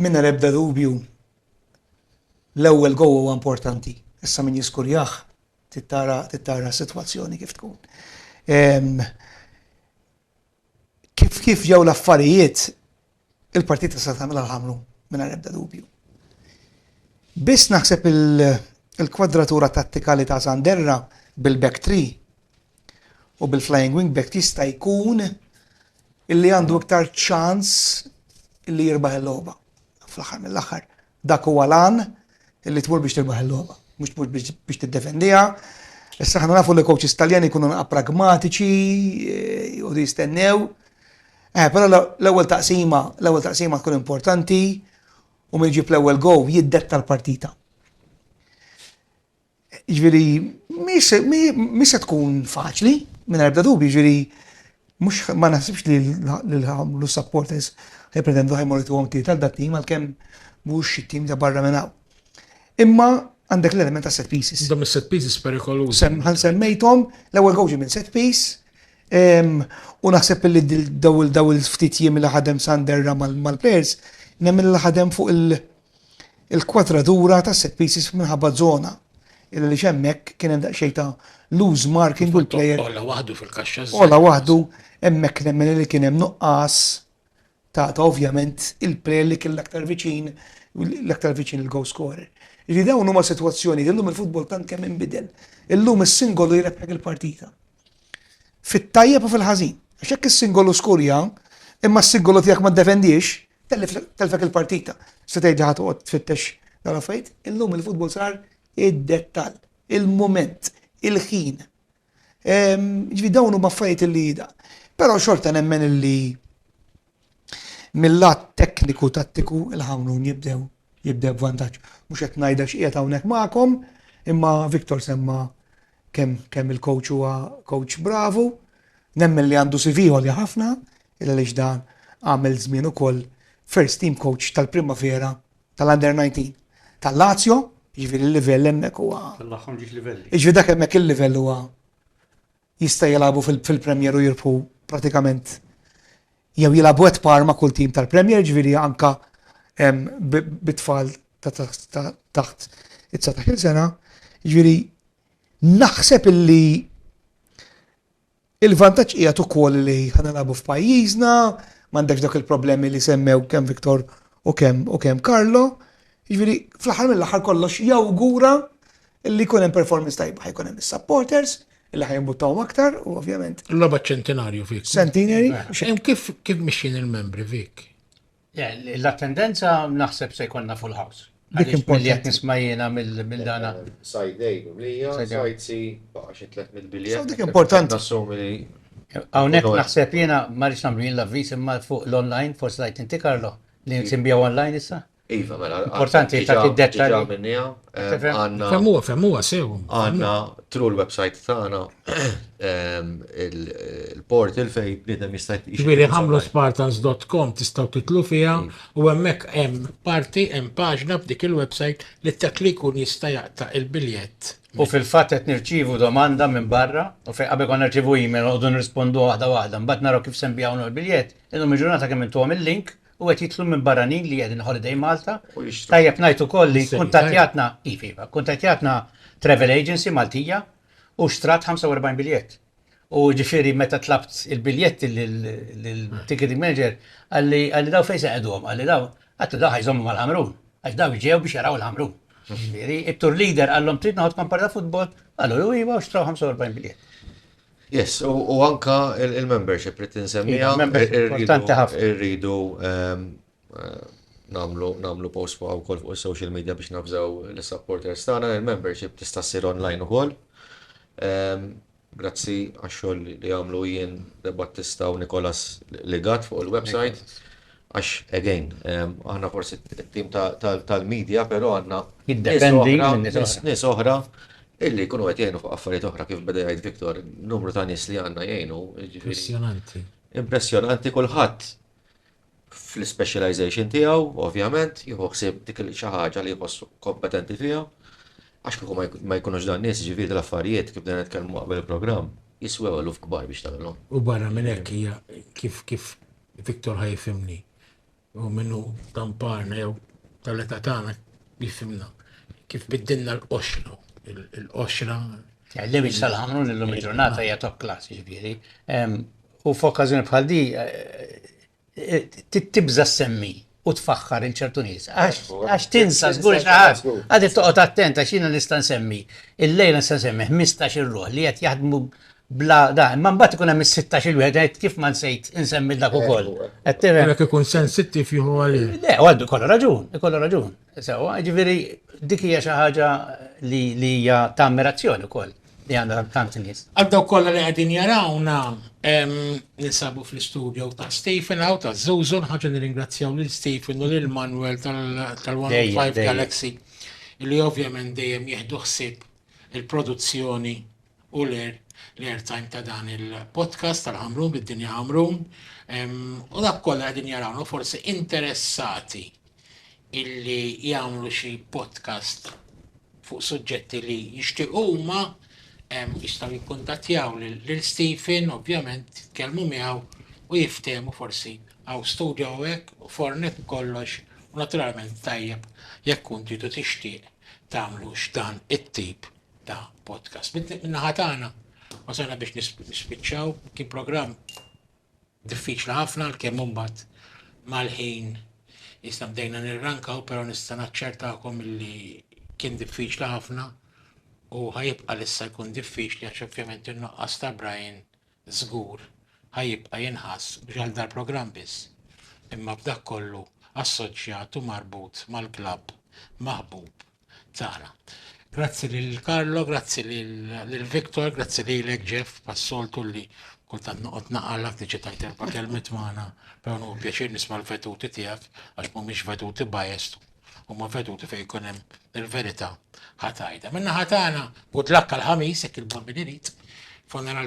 Minna ebda dubju l-ewwel go huwa importanti. Issa min jiskurjaħ tittara situazzjoni kif tkun. Kif ġew l-affarijiet il-partita sa tagħmilha l-ħamru minna ebda dubju. Biss naħseb il-kwadratura tattikali ta' Sanderra bil-back three u bil-flying wing back jista' jkun illi għandu iktar ċans illi jirbaħ il-logħba. Fl-aħħar mill-aħħar dak huwa lan illi tmur biex tirbaħ il-logħba, mhux biex tiddefendiha. Issa ħana nafu li coaches Taljani jkunu pragmatiċi u jistennew. Però l-ewwel taqsima tkun importanti u min jġib l-ewwel go jiddetta l-partita. Ġifieri mhix se tkun faċli minn ebda dubju, ġifieri mhux ma naħsibx li l-supporters ħajpretendu ħajmorituhom titel dat-tim għalkemm mhux xi-tim ta' barra minn hawn. Imma għandek l-element ta' set pieces. Dom is-set pieces perikolużi. Semmejthom l-ewwel go ġie minn set piece u naħseb li daw il-ftit jiem li ħadem Sanderra mal-players nemmen li ħadem fuq il-kwadratura ta' set pieces minħabba żona illa li xemmek kien hemm daqsxejn ta' loose marking u l-plejer Olla waħdu fil-kaxxa ola waħdu hemmhekk nemmen li kien hemm nuqqas ta' ovvjament il-plejer li kien l-aktar viċin il-goal scorer. Li dawn huma sitwazzjoni illum il-futbol tant kemm inbidel. Illum is-singolu jirebħek il-partita. Fit-tajjeb u fil-ħażin. Għax hekk is-singolu skurja, imma s-singolu tiegħek ma ddefendix, telfek il-partita. Se tgħid ħadd tfittex dal-affarijiet, illum il-futbol sar id-dettall, il-moment, il-ħin. Ġifi dawn huma affarijiet li da. Però xorta nemmen illi mill-lat tekniku tattiku il-ħamrun jibdew b'vantaġġ. Mhux qed ngħidha x'qiegħed hawnhekk magħkom, imma Viktor semma kemm il-coach huwa coach bravu, nemmen li għandu CV għolja ħafna, illa li dan għamel żmien ukoll first team coach tal-Primavera tal-Under 19 tal-Lazio, jiġifieri il-livell hemmhekk huwa. Tal-aħħom ġiex livelli. Jiġifieri dak hemmhekk il-livell huwa jista' jilagħbu fil-Premier u jirbħu pratikament jew jilabu għet Parma kull tim tal-Premier, ġviri anka bitfall taħt it-19 sena, ġviri naħseb illi il-vantaġġ qiegħed ukoll li ħanalabu f'pajjiżna, m'għandekx dak il-problemi li semmew kemm Viktor u kemm Carlo, ġviri fl-aħħar mill-aħħar kollox jawgura illi jkun hemm performance tajba, ħajkun hemm is-supporters, illi ħajimbuttaw aktar u ovvjament. L-loba ċentenarju fik. Centenary. Kif mixin il-membri fik? L-attendenza naħseb se jkollna full house. Dik importanti. Qed nisma' jiena mill-dana. Side A mlija, side C baqa' xi 300 biljett. So dik importanti. Nassumi li Hawnhekk naħseb jiena ma rridx nagħmlu jien l-avviż imma fuq l-online forsi lajt inti Karlo li nsimbijaw online issa. Iva, mela. Importanti ta' id-dettall. Ġa minnija, għanna Femmuha sew. għanna tru l-website tagħna il-portal fej bniedem jista' Ġviri ħamlu spartans.com tistgħu titlu fiha u hemmhekk hemm parti hemm paġna b'dik il-website li t-takli jkun jista' jaqta' il-biljett. U fil-fatt qed nirċievu domanda minn barra u fejn qabel konna nirċievu email u nirrispondu waħda waħda, mbagħad naraw kif sembjawnu l-biljett, illum il-ġurnata kemm intuhom il-link u qed jitlu minn barranin li qegħdin holiday Malta. Tajjeb ngħid ukoll li kuntattjatna travel agency Maltija u xtrat 45 biljett. U ġifieri meta tlabt il-biljett lill-ticketing manager għalli daw fejn seqgħuhom, għalli daw għattu daw ħajżommu mal-Ħamrun, għax daw ġew biex jaraw il-Ħamrun. Ġifieri it-tour leader għallhom trid naħod kamparta futbol, għallu iva u xtraw 45 biljett. Yes, u anka il-membership li tinsemmija, irridu namlu post fuq ukoll fuq social media biex nafżaw l-supporters tagħna, il-membership tista' ssir online ukoll. Grazzi għax-xogħol li għamlu jien Battista u Nikolas Ligat fuq il-website. Għax, again, aħna forsi t-tim tal-media, pero għanna nis oħra illi kunu għet jgħinu fuq affarijiet oħra kif beda jgħid Viktor, numru ta' nis li għanna jgħinu. Impressjonanti. Impressjonanti kulħadd fl-specialization tiegħu, ovvjament, jieħu ħsieb dik xi ħaġa li jħossu kompetenti fiha. Għax kieku ma jkunux dan nies ġifieri l-affarijiet kif dan nitkellmu qabel il-programm, jiswew eluf kbar biex tagħmelhom. U barra minn hekk hija kif Viktor ħajfimni. U minnu tamparna jew tal-età tagħna jifhimna kif biddilna l-qoxra. Il-qoxra. L-image tal-Ħamrun illum il-ġurnata hija top class ġifieri. U f'okkażjoni bħal di tibża semmi u tfaħħar inċertu nies. Għax tinsa żgur xi ħadd. Għadi toqgħod attent għax jiena nista' nsemmi. Il-lejla nista' nsemmi 15 ir-ruħ li qed jaħdmu bla da, imma mbagħad ikun hemm is-16 il-wieħed kif ma nsejt insemmi dak ukoll. Qed tifhem. Jekk ikun sensittiv jieħu għalih. Le, għandu ikollu raġun. Sewa, ġifieri dik hija xi ħaġa li hija ta' ammirazzjoni wkoll li għandha tant nies. Għaddaw kollha li qegħdin jarawna ninsabu fl-istudju ta' Stephen għaw ta' Zuzon, ħaġa nirringrazzjaw lil Stephen u lil Manuel tal-105 Galaxy li ovvjament dejjem jieħdu ħsieb il-produzzjoni u l-airtime ta' dan il-podcast tal-Ħamrun bid-dinja Ħamrun. U dak kollha qegħdin jarawna forsi interessati illi jagħmlu xi podcast fuq suġġetti li jixtiequ huma jistgħu jikkuntattjaw lil Stephen, ovvjament jitkellmu miegħu u jiftehmu forsi hawn studio hekk u fornet kollox u naturalment tajjeb jekk kun tridu tixtieq tagħmlu dan it-tip ta' podcast. Minna ħatana, wasana biex nispiċċaw, kien program diffiċli ħafna l-kemm mbagħad mal-ħin jisna bdejna nirrankaw, pero nista' naċċertakom li kien diffiċli ħafna u ħajibqa' lissa jkun diffiċli għax ovvjament in-noqqas ta' Brian żgur ħajibqa' jinħass biex għal dal-programm biss. Imma b'dak kollu assoċjat u marbut mal-klabb maħbub tagħna. Grazzi lil Karlo, grazzi lil Viktor, grazzi lilek Jeff, passoltu li kultant noqgħod naqalak tiġi tajt erba' kelmiet magħna, però hu pjaċir nisma' l-veduti tiegħek għax mhumiex veduti biased, huma veduti fejn jkun hemm il-verità ħatajda. Minna ħatana good luck għal-ħamis jekk il-bombi irid, funeral